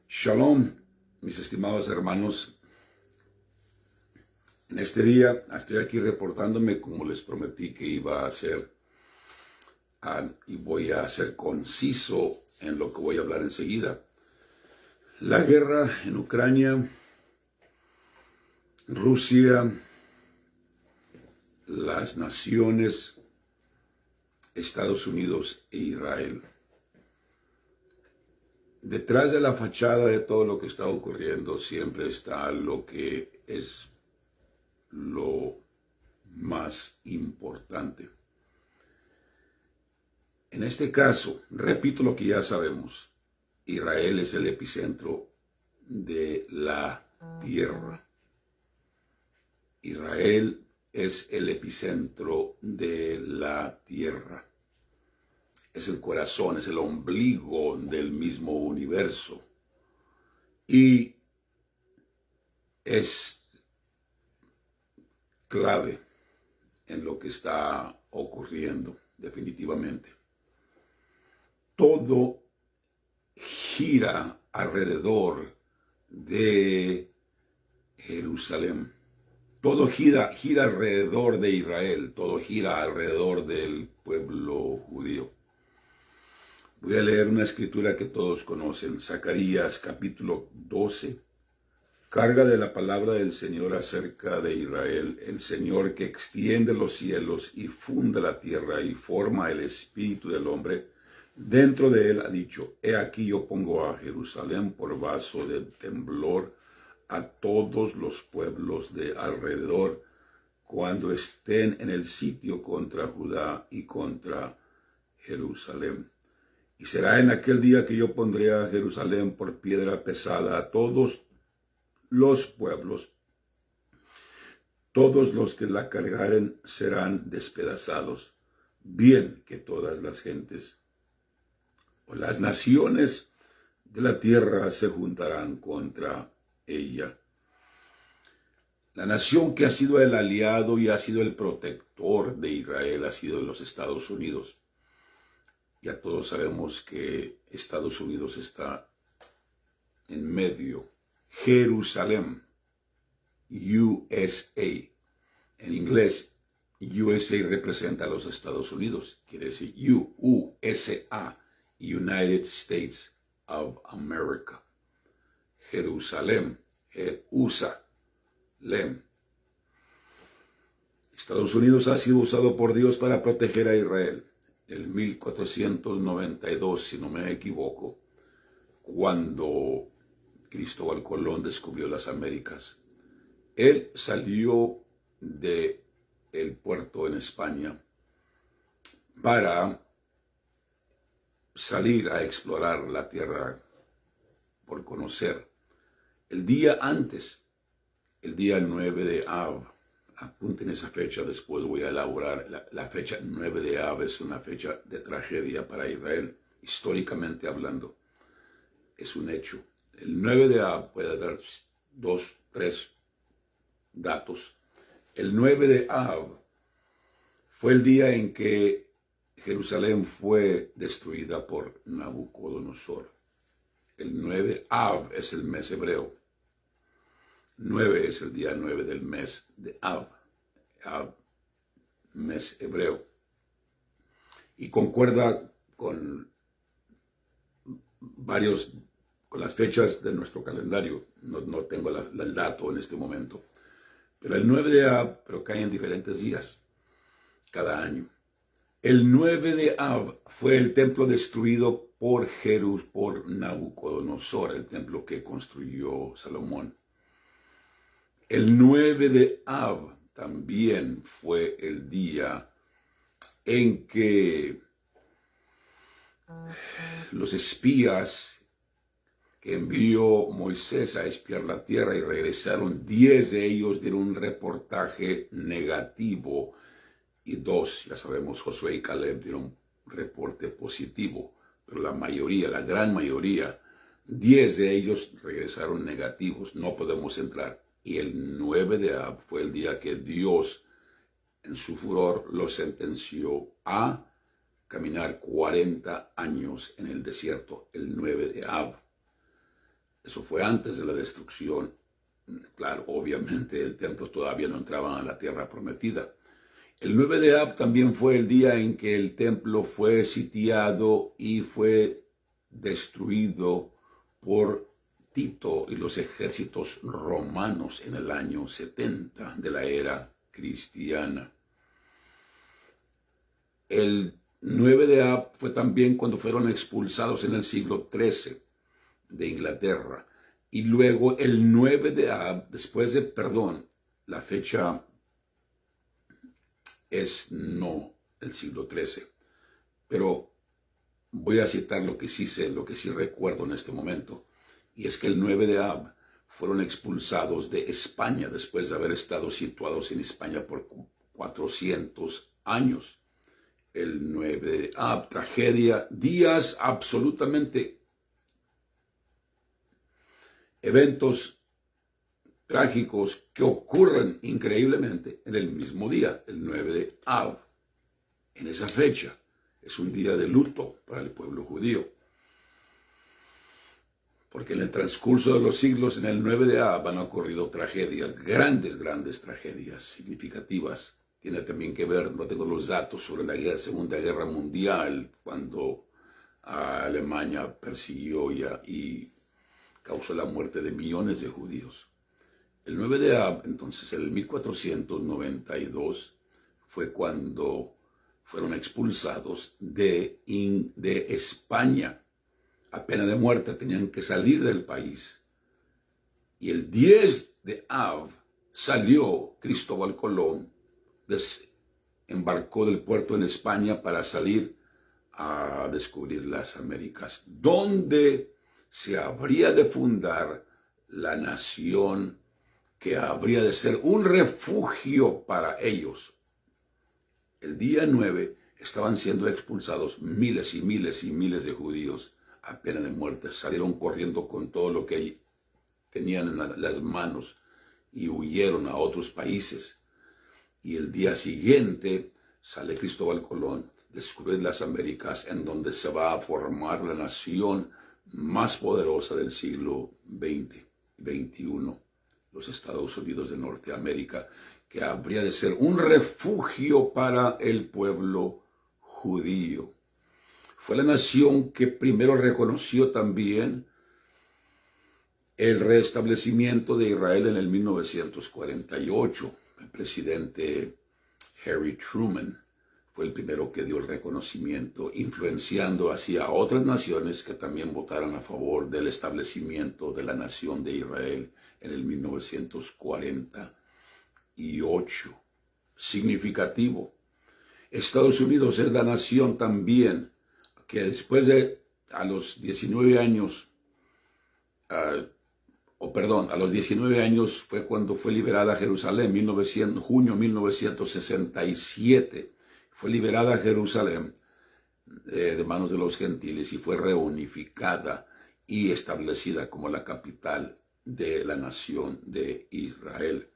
Shalom, mis estimados hermanos. En este día estoy aquí reportándome como les prometí que iba a hacer, y voy a ser conciso en lo que voy a hablar enseguida. La guerra en Ucrania, Rusia, las naciones, Estados Unidos e Israel. Detrás de la fachada de todo lo que está ocurriendo siempre está lo que es lo más importante. En este caso, repito lo que ya sabemos, Israel es el epicentro de la tierra. Israel es el epicentro de la tierra. Es el corazón, es el ombligo del mismo universo. Y es clave en lo que está ocurriendo, definitivamente. Todo gira alrededor de Jerusalén. Todo gira alrededor de Israel. Todo gira alrededor del pueblo judío. Voy a leer una escritura que todos conocen, Zacarías capítulo 12. Carga de la palabra del Señor acerca de Israel, el Señor que extiende los cielos y funda la tierra y forma el espíritu del hombre. Dentro de él ha dicho, he aquí yo pongo a Jerusalén por vaso de temblor a todos los pueblos de alrededor cuando estén en el sitio contra Judá y contra Jerusalén. Y será en aquel día que yo pondré a Jerusalén por piedra pesada a todos los pueblos. Todos los que la cargaren serán despedazados. Bien que todas las gentes o las naciones de la tierra se juntarán contra ella. La nación que ha sido el aliado y ha sido el protector de Israel ha sido los Estados Unidos. Ya todos sabemos que Estados Unidos está en medio. Jerusalén, USA. En inglés, USA representa a los Estados Unidos. Quiere decir USA, United States of America. Jerusalén, Jerusalén. Estados Unidos ha sido usado por Dios para proteger a Israel. En 1492, si no me equivoco, cuando Cristóbal Colón descubrió las Américas, él salió del puerto en España para salir a explorar la tierra por conocer. El día antes, el día 9 de Av, apunten esa fecha, después voy a elaborar. La fecha 9 de Av es una fecha de tragedia para Israel, históricamente hablando. Es un hecho. El 9 de Av puede dar 2, 3 datos. El 9 de Av fue el día en que Jerusalén fue destruida por Nabucodonosor. El 9 Av es el mes hebreo. 9 es el día 9 del mes de Av. Av, mes hebreo. Y concuerda con las fechas de nuestro calendario. No tengo el dato en este momento. Pero el 9 de Av, pero cae en diferentes días, cada año. El 9 de Av fue el templo destruido por Nabucodonosor, el templo que construyó Salomón. El 9 de Av también fue el día en que los espías que envió Moisés a espiar la tierra y regresaron, 10 de ellos dieron un reportaje negativo y 2, ya sabemos, Josué y Caleb dieron un reporte positivo, pero la gran mayoría, 10 de ellos regresaron negativos, no podemos entrar. Y el 9 de Av fue el día que Dios, en su furor, los sentenció a caminar 40 años en el desierto, el 9 de Av. Eso fue antes de la destrucción. Claro, obviamente el templo todavía no entraba a la tierra prometida. El 9 de Ab también fue el día en que el templo fue sitiado y fue destruido por Tito y los ejércitos romanos en el año 70 de la era cristiana. El 9 de Ab fue también cuando fueron expulsados en el siglo XIII de Inglaterra. Y luego el 9 de Ab, la fecha es no el siglo XIII, pero voy a citar lo que sí sé, lo que sí recuerdo en este momento, y es que el 9 de Ab fueron expulsados de España después de haber estado situados en España por 400 años. El 9 de Ab, tragedia, días absolutamente, eventos trágicos que ocurren increíblemente en el mismo día, el 9 de Ab. En esa fecha es un día de luto para el pueblo judío, porque en el transcurso de los siglos, en el 9 de Ab han ocurrido tragedias, grandes tragedias significativas. Tiene también que ver, no tengo los datos, sobre la Segunda Guerra Mundial, cuando Alemania persiguió y causó la muerte de millones de judíos. El 9 de Ab, entonces, en el 1492, fue cuando fueron expulsados de España. A pena de muerte tenían que salir del país. Y el 10 de Ab salió Cristóbal Colón, embarcó del puerto en España para salir a descubrir las Américas, donde se habría de fundar la nación que habría de ser un refugio para ellos. El día 9 estaban siendo expulsados miles y miles y miles de judíos a pena de muerte. Salieron corriendo con todo lo que tenían en las manos y huyeron a otros países. Y el día siguiente sale Cristóbal Colón, descubrir las Américas, en donde se va a formar la nación más poderosa del siglo XX, XXI, los Estados Unidos de Norteamérica, que habría de ser un refugio para el pueblo judío. Fue la nación que primero reconoció también el restablecimiento de Israel en el 1948. El presidente Harry Truman fue el primero que dio el reconocimiento, influenciando así a otras naciones que también votaran a favor del establecimiento de la nación de Israel en el 1948. Significativo. Estados Unidos es la nación también que después de a los 19 años, a los 19 años fue cuando fue liberada Jerusalén, junio 1967. Fue liberada Jerusalén de manos de los gentiles y fue reunificada y establecida como la capital de la nación de Israel.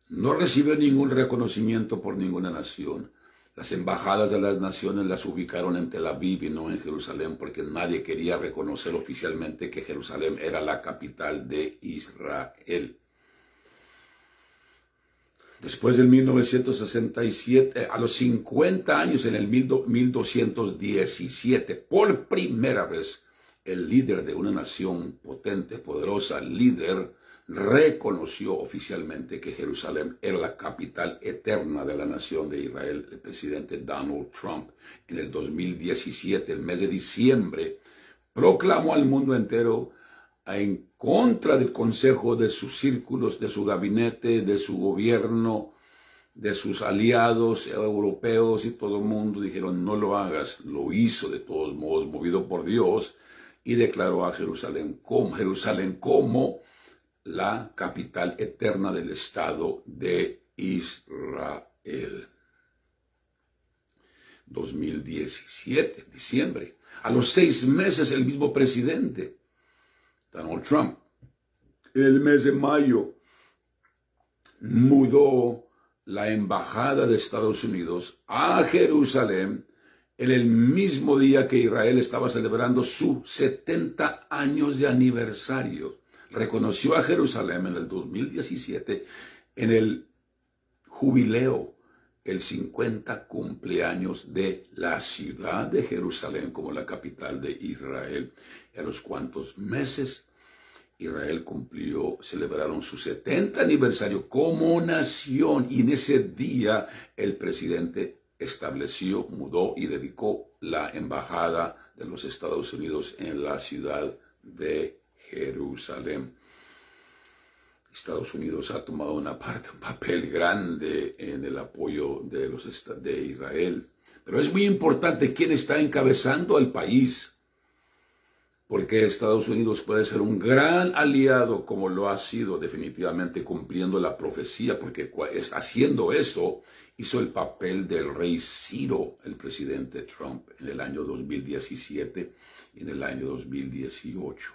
No recibió ningún reconocimiento por ninguna nación. Las embajadas de las naciones las ubicaron en Tel Aviv y no en Jerusalén, porque nadie quería reconocer oficialmente que Jerusalén era la capital de Israel. Después del 1967, a los 50 años, en el 1217, por primera vez, el líder de una nación potente, poderosa, reconoció oficialmente que Jerusalén era la capital eterna de la nación de Israel. El presidente Donald Trump, en el 2017, el mes de diciembre, proclamó al mundo entero en contra del consejo de sus círculos, de su gabinete, de su gobierno, de sus aliados europeos y todo el mundo. Dijeron, no lo hagas. Lo hizo de todos modos, movido por Dios, y declaró a Jerusalén como la capital eterna del Estado de Israel. 2017, diciembre. A los 6 meses, el mismo presidente, Donald Trump, en el mes de mayo, mudó la embajada de Estados Unidos a Jerusalén en el mismo día que Israel estaba celebrando sus 70 años de aniversario. reconoció a Jerusalén en el 2017 en el jubileo, el 50 cumpleaños de la ciudad de Jerusalén como la capital de Israel. Y a los cuantos meses Israel celebraron su 70 aniversario como nación, y en ese día el presidente mudó y dedicó la embajada de los Estados Unidos en la ciudad de Jerusalén. Estados Unidos ha tomado un papel grande en el apoyo de Israel. Pero es muy importante quién está encabezando el país, porque Estados Unidos puede ser un gran aliado, como lo ha sido definitivamente, cumpliendo la profecía, porque haciendo eso hizo el papel del rey Ciro, el presidente Trump, en el año 2017 y en el año 2018.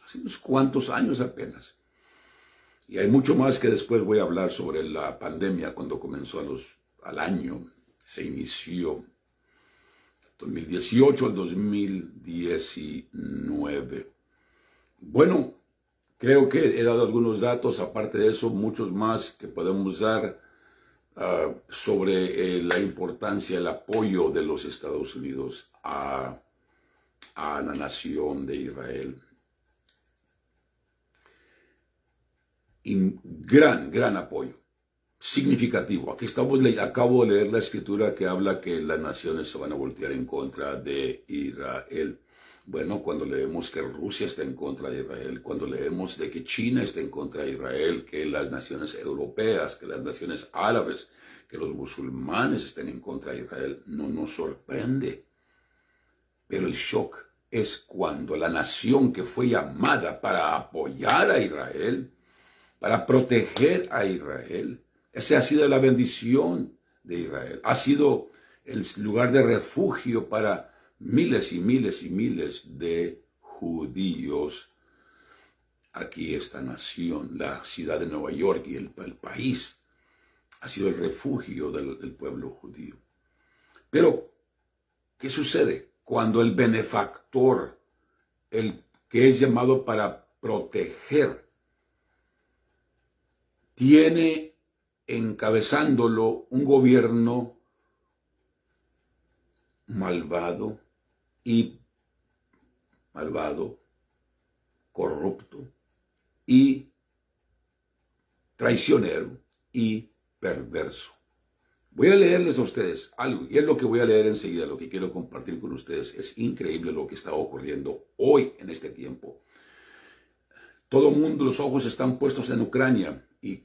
Hace unos cuantos años apenas. Y hay mucho más que después voy a hablar sobre la pandemia cuando comenzó al año, se inició 2018 al 2019. Bueno, creo que he dado algunos datos, aparte de eso, muchos más que podemos dar sobre la importancia, el apoyo de los Estados Unidos a la nación de Israel. Y gran apoyo, significativo. Aquí acabo de leer la escritura que habla que las naciones se van a voltear en contra de Israel. Bueno, cuando leemos que Rusia está en contra de Israel, cuando leemos de que China está en contra de Israel, que las naciones europeas, que las naciones árabes, que los musulmanes estén en contra de Israel, no nos sorprende. Pero el shock es cuando la nación que fue llamada para apoyar a Israel, para proteger a Israel, esa ha sido la bendición de Israel. Ha sido el lugar de refugio para miles y miles y miles de judíos. Aquí esta nación, la ciudad de Nueva York y el país, ha sido el refugio del pueblo judío. Pero, ¿qué sucede cuando el benefactor, el que es llamado para proteger, tiene encabezándolo un gobierno malvado, corrupto y traicionero y perverso? Voy a leerles a ustedes algo, y es lo que voy a leer enseguida, lo que quiero compartir con ustedes. Es increíble lo que está ocurriendo hoy en este tiempo. Todo el mundo, los ojos están puestos en Ucrania, y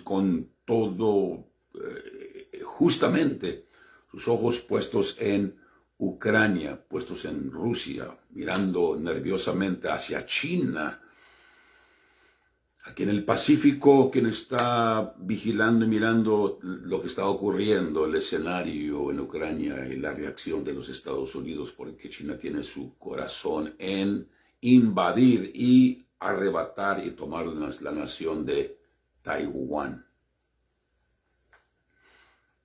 con todo, justamente, sus ojos puestos en Ucrania, puestos en Rusia, mirando nerviosamente hacia China. Aquí en el Pacífico, quien está vigilando y mirando lo que está ocurriendo, el escenario en Ucrania y la reacción de los Estados Unidos, porque China tiene su corazón en invadir y arrebatar y tomar la nación de Taiwán.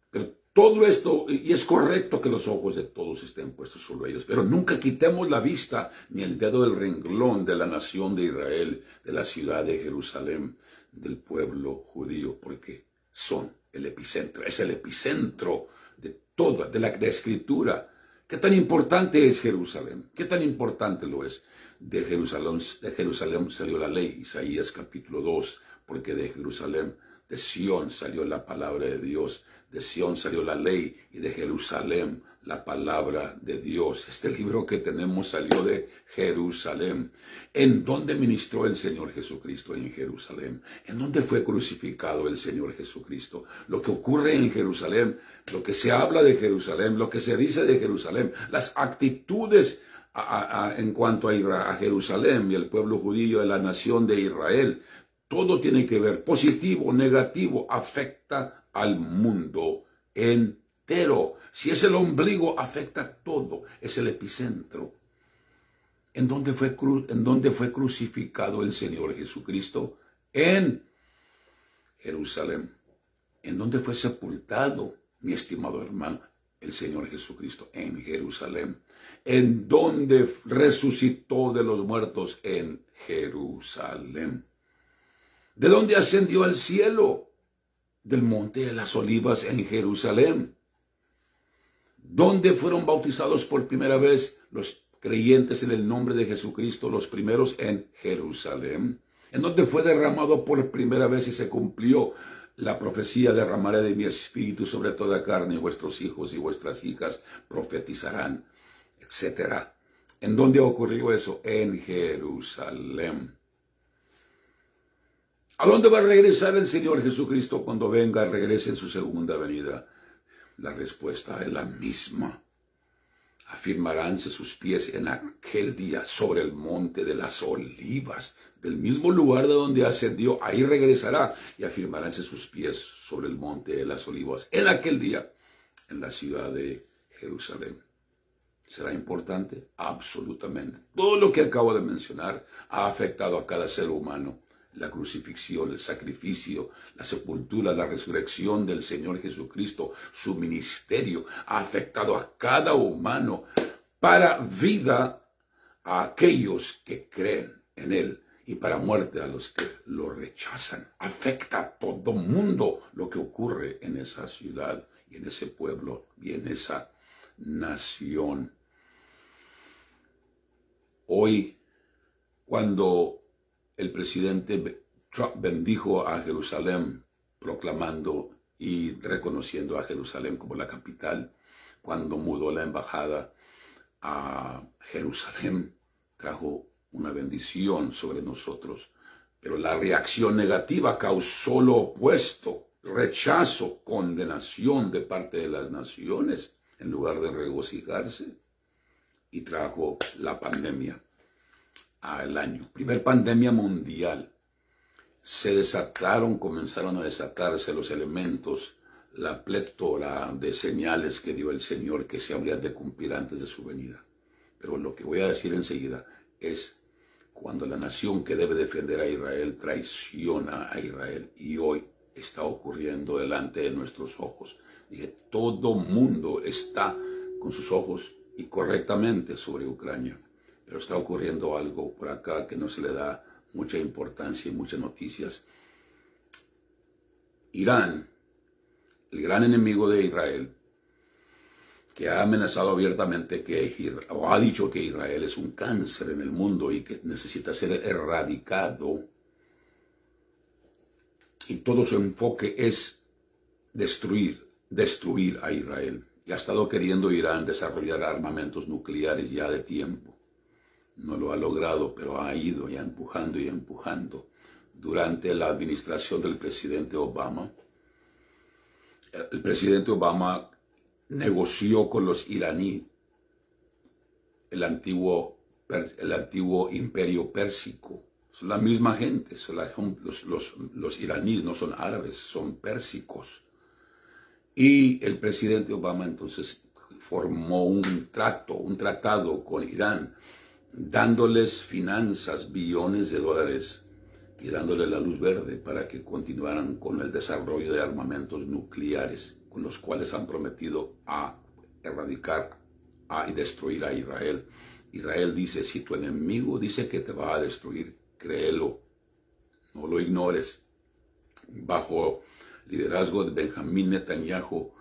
Pero todo esto, y es correcto que los ojos de todos estén puestos sobre ellos, pero nunca quitemos la vista ni el dedo del renglón de la nación de Israel, de la ciudad de Jerusalén, del pueblo judío, porque son el epicentro, es el epicentro de toda, de la escritura. ¿Qué tan importante es Jerusalén? ¿Qué tan importante lo es? De Jerusalén salió la ley, Isaías capítulo 2, porque de Jerusalén, de Sión salió la palabra de Dios, de Sión salió la ley y de Jerusalén la palabra de Dios. Este libro que tenemos salió de Jerusalén. ¿En dónde ministró el Señor Jesucristo? En Jerusalén. ¿En dónde fue crucificado el Señor Jesucristo? Lo que ocurre en Jerusalén, lo que se habla de Jerusalén, lo que se dice de Jerusalén, las actitudes en cuanto a Jerusalén y el pueblo judío de la nación de Israel, todo tiene que ver, positivo, negativo, afecta al mundo entero. Si es el ombligo, afecta todo, es el epicentro. ¿En dónde fue crucificado el Señor Jesucristo? En Jerusalén. ¿En dónde fue sepultado, mi estimado hermano, el Señor Jesucristo? En Jerusalén. en donde resucitó de los muertos en Jerusalén. ¿De dónde ascendió al cielo? Del monte de las olivas en Jerusalén. ¿Dónde fueron bautizados por primera vez los creyentes en el nombre de Jesucristo, los primeros? En Jerusalén. En donde fue derramado por primera vez y se cumplió la profecía: derramaré de mi espíritu sobre toda carne, y vuestros hijos y vuestras hijas profetizarán, etcétera. ¿En dónde ocurrió eso? En Jerusalén. ¿A dónde va a regresar el Señor Jesucristo cuando venga, regrese en su segunda venida? La respuesta es la misma. Afirmaránse sus pies en aquel día sobre el monte de las olivas, del mismo lugar de donde ascendió, ahí regresará, y afirmaránse sus pies sobre el monte de las olivas, en aquel día, en la ciudad de Jerusalén. ¿Será importante? Absolutamente. Todo lo que acabo de mencionar ha afectado a cada ser humano. La crucifixión, el sacrificio, la sepultura, la resurrección del Señor Jesucristo, su ministerio ha afectado a cada humano para vida a aquellos que creen en Él y para muerte a los que lo rechazan. Afecta a todo mundo lo que ocurre en esa ciudad y en ese pueblo y en esa nación. Hoy, cuando el presidente Trump bendijo a Jerusalén, proclamando y reconociendo a Jerusalén como la capital, cuando mudó la embajada a Jerusalén, trajo una bendición sobre nosotros. Pero la reacción negativa causó lo opuesto: rechazo, condenación de parte de las naciones, en lugar de regocijarse, y trajo la pandemia al año. Primer pandemia mundial. Comenzaron a desatarse los elementos, la plétora de señales que dio el Señor que se habrían de cumplir antes de su venida. Pero lo que voy a decir enseguida es cuando la nación que debe defender a Israel traiciona a Israel, y hoy está ocurriendo delante de nuestros ojos. Dije, todo mundo está con sus ojos y correctamente sobre Ucrania, pero está ocurriendo algo por acá que no se le da mucha importancia y muchas noticias. Irán, el gran enemigo de Israel, que ha amenazado abiertamente o ha dicho que Israel es un cáncer en el mundo y que necesita ser erradicado, y todo su enfoque es destruir a Israel. Y ha estado queriendo Irán desarrollar armamentos nucleares ya de tiempo. No lo ha logrado, pero ha ido ya empujando y empujando. Durante la administración del presidente Obama, el presidente Obama negoció con los iraníes, el antiguo imperio pérsico. Son la misma gente, los iraníes no son árabes, son pérsicos. Y el presidente Obama entonces formó un tratado con Irán, dándoles finanzas, billones de dólares, y dándole la luz verde para que continuaran con el desarrollo de armamentos nucleares, con los cuales han prometido a erradicar y destruir a Israel. Israel dice: si tu enemigo dice que te va a destruir, créelo, no lo ignores. Bajo liderazgo de Benjamín Netanyahu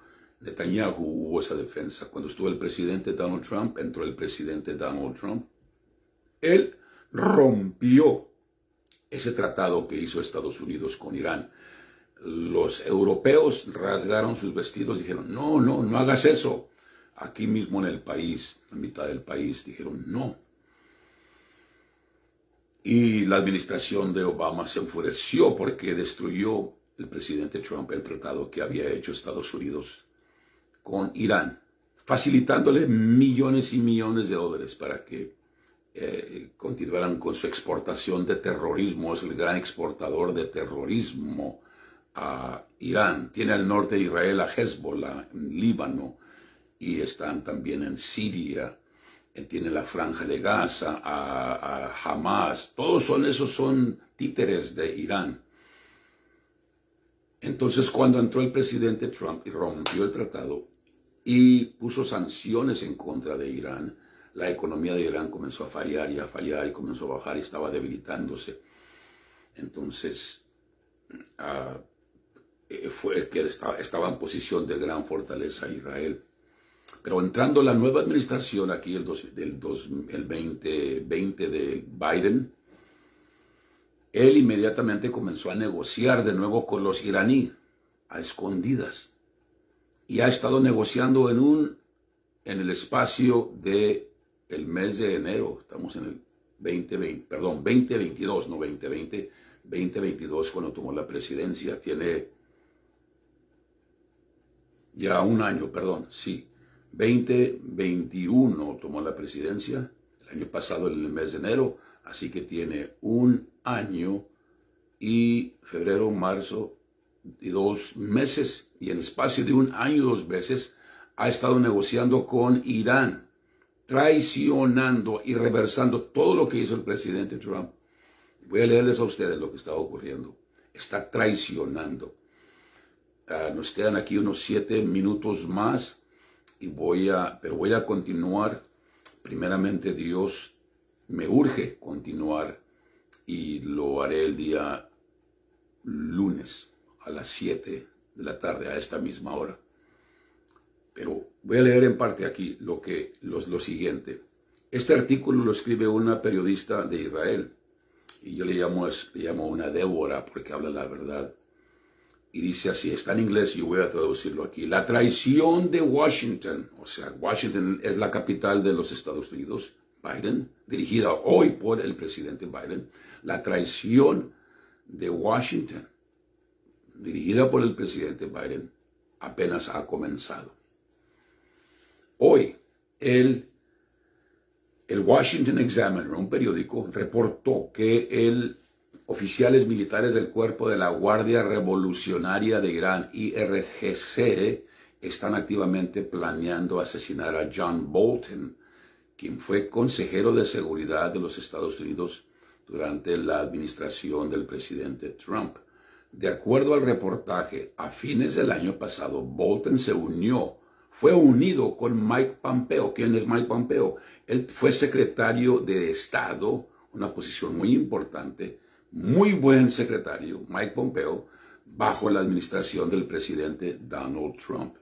hubo esa defensa. Cuando estuvo el presidente Donald Trump, entró el presidente Donald Trump. Él rompió ese tratado que hizo Estados Unidos con Irán. Los europeos rasgaron sus vestidos y dijeron: no hagas eso. Aquí mismo en el país, en mitad del país, dijeron no. Y la administración de Obama se enfureció porque destruyó el presidente Trump el tratado que había hecho Estados Unidos con Irán, facilitándole millones y millones de dólares para que continuaran con su exportación de terrorismo. Es el gran exportador de terrorismo a Irán. Tiene al norte de Israel a Hezbollah, en Líbano, y están también en Siria. Tiene la Franja de Gaza, a Hamas. Todos esos son títeres de Irán. Entonces, cuando entró el presidente Trump y rompió el tratado y puso sanciones en contra de Irán, la economía de Irán comenzó a fallar y comenzó a bajar y estaba debilitándose. Entonces, fue que estaba en posición de gran fortaleza Israel. Pero entrando la nueva administración aquí, el 2020 de Biden, él inmediatamente comenzó a negociar de nuevo con los iraníes, a escondidas. Y ha estado negociando en el espacio de el mes de enero. Estamos en el 2022, no 2020, 2022 cuando tomó la presidencia. Tiene ya un año, perdón, sí. 2021 tomó la presidencia, el año pasado en el mes de enero, así que tiene un año y febrero, marzo y 2 meses, y en el espacio de un año y 2 meses ha estado negociando con Irán, traicionando y reversando todo lo que hizo el presidente Trump. Voy a leerles a ustedes lo que está ocurriendo. Está traicionando. Nos quedan aquí unos 7 minutos más. Pero voy a continuar. Primeramente, Dios me urge continuar y lo haré el día lunes a las 7 de la tarde, a esta misma hora. Pero voy a leer en parte aquí lo siguiente. Este artículo lo escribe una periodista de Israel y yo le llamo una Débora porque habla la verdad. Y dice así, está en inglés y yo voy a traducirlo aquí. La traición de Washington, o sea, Washington es la capital de los Estados Unidos, Biden, dirigida hoy por el presidente Biden. La traición de Washington, dirigida por el presidente Biden, apenas ha comenzado. Hoy, el Washington Examiner, un periódico, reportó que oficiales militares del Cuerpo de la Guardia Revolucionaria de Irán, IRGC, están activamente planeando asesinar a John Bolton, quien fue consejero de seguridad de los Estados Unidos durante la administración del presidente Trump. De acuerdo al reportaje, a fines del año pasado, Bolton fue unido con Mike Pompeo. ¿Quién es Mike Pompeo? Él fue secretario de Estado, una posición muy importante, muy buen secretario, Mike Pompeo, bajo la administración del presidente Donald Trump,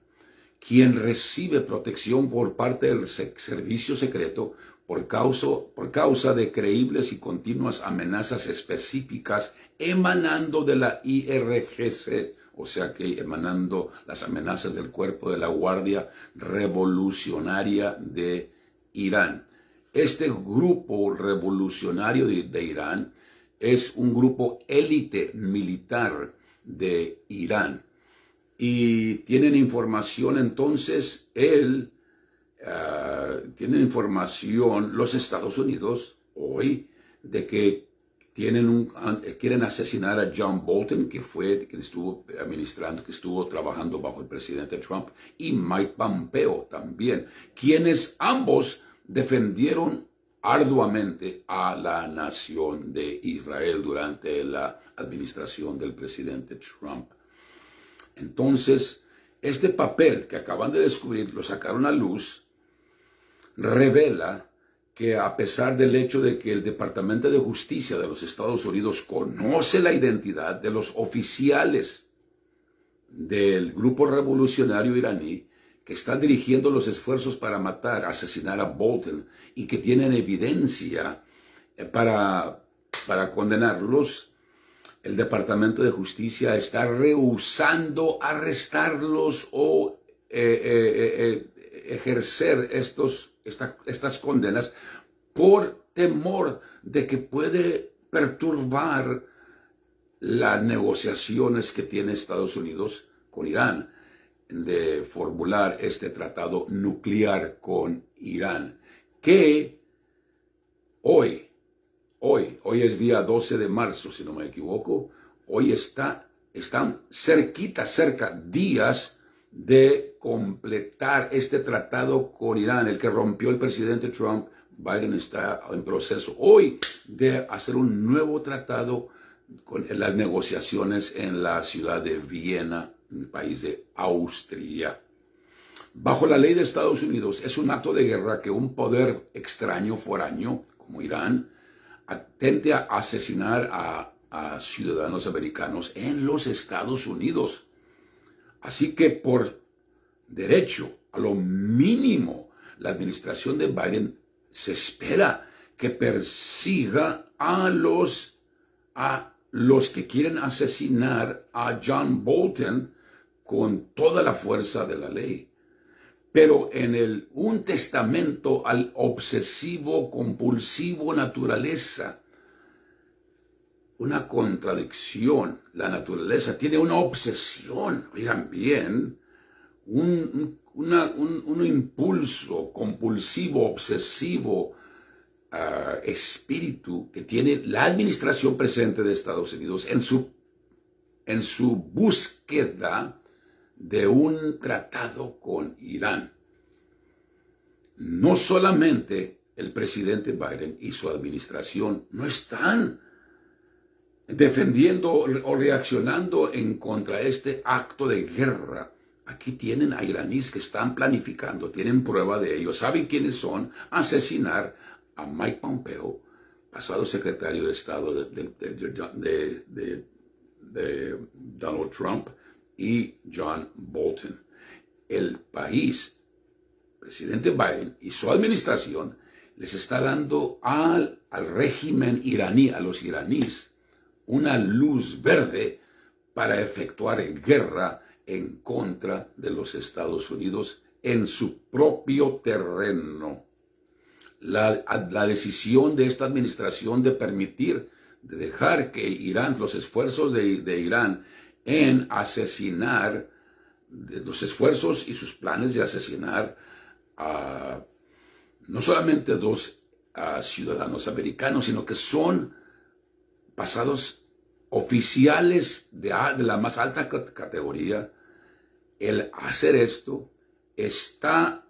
quien recibe protección por parte del servicio secreto por causa de creíbles y continuas amenazas específicas emanando de la IRGC, o sea que emanando las amenazas del Cuerpo de la Guardia Revolucionaria de Irán. Este grupo revolucionario de Irán es un grupo élite militar de Irán. Y tienen información entonces, tienen información los Estados Unidos hoy de que quieren asesinar a John Bolton, que estuvo trabajando bajo el presidente Trump, y Mike Pompeo también, quienes ambos defendieron arduamente a la nación de Israel durante la administración del presidente Trump. Entonces, este papel que acaban de descubrir, lo sacaron a luz, revela que a pesar del hecho de que el Departamento de Justicia de los Estados Unidos conoce la identidad de los oficiales del grupo revolucionario iraní que están dirigiendo los esfuerzos para asesinar a Bolton y que tienen evidencia para condenarlos, el Departamento de Justicia está rehusando arrestarlos o ejercer estas condenas por temor de que puede perturbar las negociaciones que tiene Estados Unidos con Irán de formular este tratado nuclear con Irán, que hoy es día 12 de marzo, si no me equivoco, hoy están cerca días de completar este tratado con Irán, el que rompió el presidente Trump. Biden está en proceso hoy de hacer un nuevo tratado con las negociaciones en la ciudad de Viena, en el país de Austria. Bajo la ley de Estados Unidos, es un acto de guerra que un poder extraño, foráneo, como Irán, atente a asesinar a ciudadanos americanos en los Estados Unidos. Así que por derecho, a lo mínimo, la administración de Biden se espera que persiga a los que quieren asesinar a John Bolton con toda la fuerza de la ley. Pero en un testamento al obsesivo, compulsivo naturaleza, una contradicción. La naturaleza tiene una obsesión, oigan bien, un impulso compulsivo, obsesivo, espíritu que tiene la administración presente de Estados Unidos en su búsqueda de un tratado con Irán. No solamente el presidente Biden y su administración no están defendiendo o reaccionando en contra de este acto de guerra. Aquí tienen a iraníes que están planificando, tienen prueba de ello, saben quiénes son, asesinar a Mike Pompeo, pasado secretario de Estado de Donald Trump, y John Bolton. El país, presidente Biden y su administración, les está dando al régimen iraní, a los iraníes, una luz verde para efectuar guerra en contra de los Estados Unidos en su propio terreno. La decisión de esta administración de permitir, de dejar que Irán, los esfuerzos de Irán en asesinar, los esfuerzos y sus planes de asesinar a no solamente dos ciudadanos americanos, sino que son pasados oficiales de la más alta categoría. El hacer esto está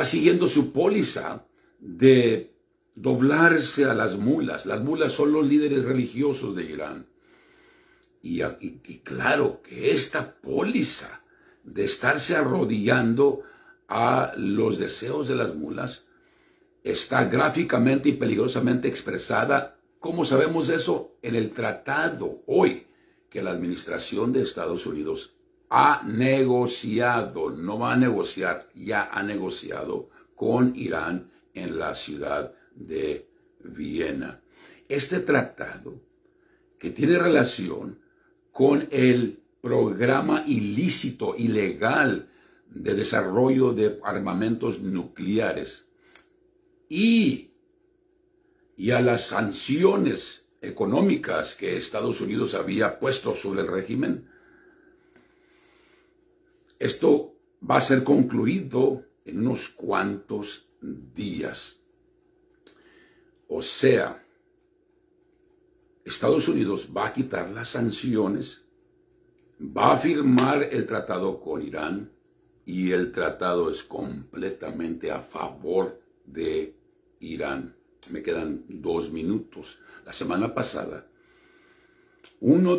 siguiendo su póliza de doblarse a las mulas. Las mulas son los líderes religiosos de Irán. Y claro que esta póliza de estarse arrodillando a los deseos de las mulas está gráficamente y peligrosamente expresada. ¿Cómo sabemos eso? En el tratado hoy que la administración de Estados Unidos ha negociado, no va a negociar, ya ha negociado con Irán en la ciudad de Viena. Este tratado, que tiene relación con el programa ilícito, ilegal de desarrollo de armamentos nucleares y a las sanciones económicas que Estados Unidos había puesto sobre el régimen, esto va a ser concluido en unos cuantos días. O sea, Estados Unidos va a quitar las sanciones, va a firmar el tratado con Irán, y el tratado es completamente a favor de Irán. Me quedan 2 minutos. La semana pasada, un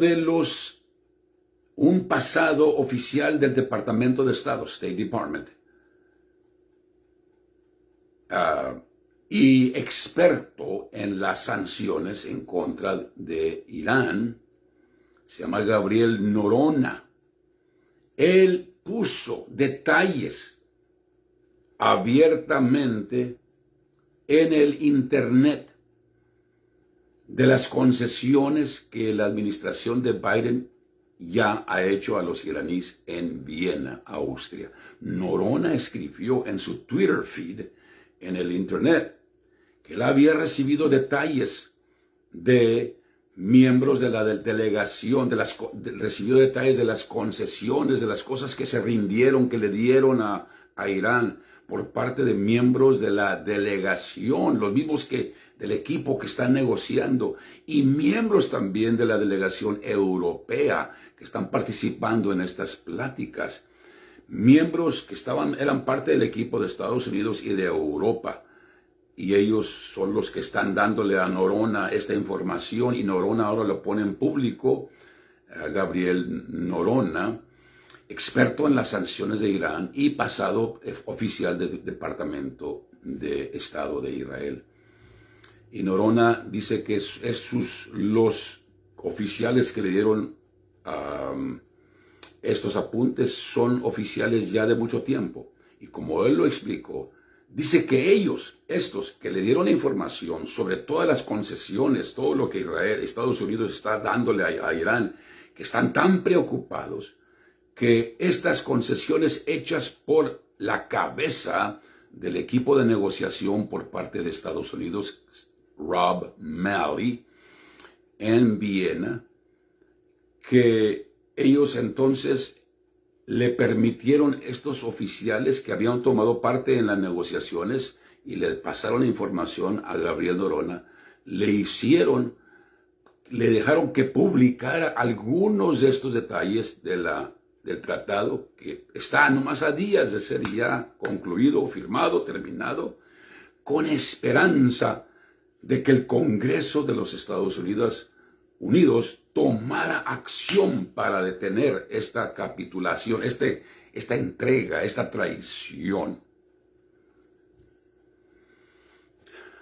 pasado oficial del Departamento de Estado, State Department, y experto en las sanciones en contra de Irán, se llama Gabriel Noronha. Él puso detalles abiertamente en el Internet de las concesiones que la administración de Biden ya ha hecho a los iraníes en Viena, Austria. Noronha escribió en su Twitter feed en el Internet que él había recibido detalles de miembros de la delegación, recibió detalles de las concesiones, de las cosas que se rindieron, que le dieron a Irán por parte de miembros de la delegación, los mismos que del equipo que están negociando, y miembros también de la delegación europea que están participando en estas pláticas, miembros que eran parte del equipo de Estados Unidos y de Europa. Y ellos son los que están dándole a Noronha esta información, y Noronha ahora lo pone en público Gabriel Noronha, experto en las sanciones de Irán y pasado oficial del Departamento de Estado de Israel. Y Noronha dice que los oficiales que le dieron estos apuntes son oficiales ya de mucho tiempo. Y como él lo explicó, dice que estos que le dieron información sobre todas las concesiones, todo lo que Estados Unidos está dándole a Irán, que están tan preocupados que estas concesiones hechas por la cabeza del equipo de negociación por parte de Estados Unidos, Rob Malley, en Viena, que ellos entonces le permitieron estos oficiales que habían tomado parte en las negociaciones y le pasaron información a Gabriel Noronha, le dejaron que publicara algunos de estos detalles del tratado que está nomás a días de ser ya concluido, firmado, terminado, con esperanza de que el Congreso de los Estados Unidos tomara acción para detener esta capitulación, esta entrega, esta traición.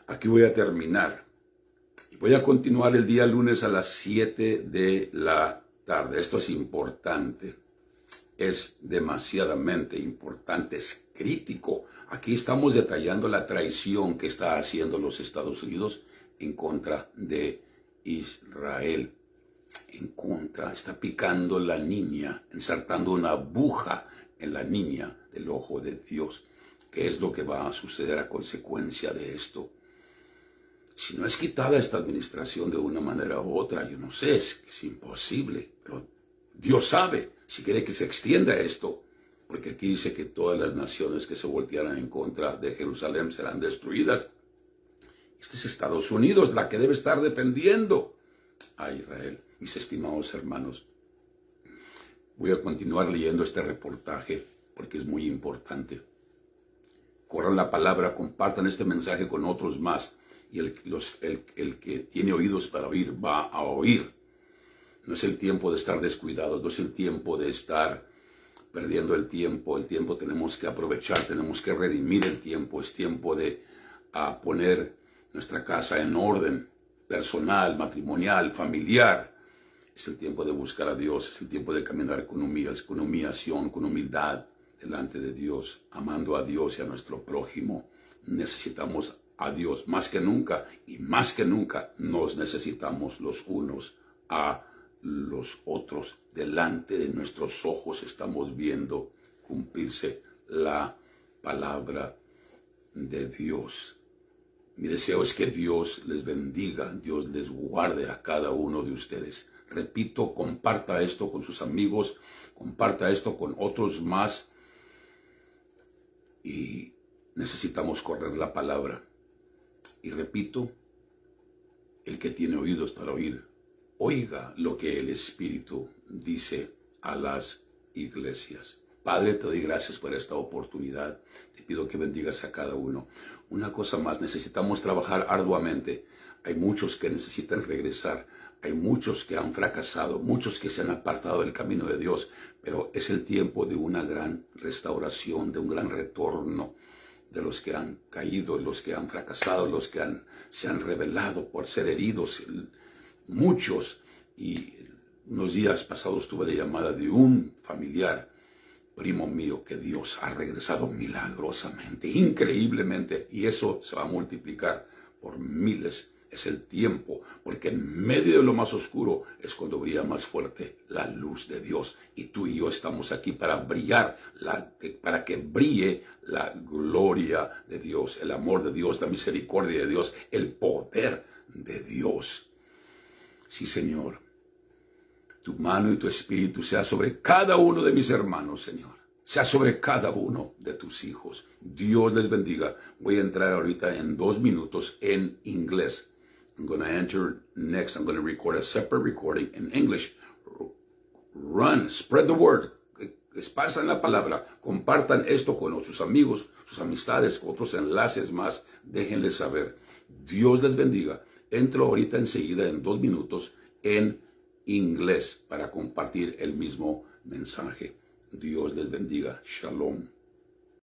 Aquí voy a terminar. Y voy a continuar el día lunes a las 7 de la tarde. Esto es importante. Es demasiadamente importante, es crítico. Aquí estamos detallando la traición que está haciendo los Estados Unidos en contra de Israel. Está picando la niña, ensartando una aguja en la niña del ojo de Dios. ¿Qué es lo que va a suceder a consecuencia de esto? Si no es quitada esta administración de una manera u otra, yo no sé, es imposible, pero Dios sabe si quiere que se extienda esto, porque aquí dice que todas las naciones que se voltearan en contra de Jerusalén serán destruidas. Este es Estados Unidos, la que debe estar defendiendo a Israel. Mis estimados hermanos, voy a continuar leyendo este reportaje porque es muy importante. Corran la palabra, compartan este mensaje con otros más, y el que tiene oídos para oír va a oír. No es el tiempo de estar descuidados, no es el tiempo de estar perdiendo el tiempo. El tiempo tenemos que aprovechar, tenemos que redimir el tiempo. Es tiempo de poner nuestra casa en orden personal, matrimonial, familiar. Es el tiempo de buscar a Dios, es el tiempo de caminar con humillación, con humildad delante de Dios, amando a Dios y a nuestro prójimo. Necesitamos a Dios más que nunca, y más que nunca nos necesitamos los unos a los otros. Delante de nuestros ojos estamos viendo cumplirse la palabra de Dios. Mi deseo es que Dios les bendiga, Dios les guarde a cada uno de ustedes. Repito, comparta esto con sus amigos, comparta esto con otros más. Y necesitamos correr la palabra. Y repito, el que tiene oídos para oír, oiga lo que el Espíritu dice a las iglesias. Padre, te doy gracias por esta oportunidad. Te pido que bendigas a cada uno. Una cosa más, necesitamos trabajar arduamente. Hay muchos que necesitan regresar. Hay muchos que han fracasado, muchos que se han apartado del camino de Dios. Pero es el tiempo de una gran restauración, de un gran retorno de los que han caído, los que han fracasado, los que se han rebelado por ser heridos. Muchos. Y unos días pasados tuve la llamada de un familiar, primo mío, que Dios ha regresado milagrosamente, increíblemente, y eso se va a multiplicar por miles. Es el tiempo, porque en medio de lo más oscuro es cuando brilla más fuerte la luz de Dios, y tú y yo estamos aquí para brillar, para que brille la gloria de Dios, el amor de Dios, la misericordia de Dios, el poder de Dios. Sí, Señor. Tu mano y tu espíritu sea sobre cada uno de mis hermanos, Señor. Sea sobre cada uno de tus hijos. Dios les bendiga. Voy a entrar ahorita en 2 minutos en inglés. I'm going to enter next. I'm going to record a separate recording in English. Run, spread the word. Esparçan la palabra. Compartan esto con sus amigos, sus amistades, otros enlaces más. Déjenles saber. Dios les bendiga. Entro ahorita enseguida en 2 minutos en inglés para compartir el mismo mensaje. Dios les bendiga. Shalom.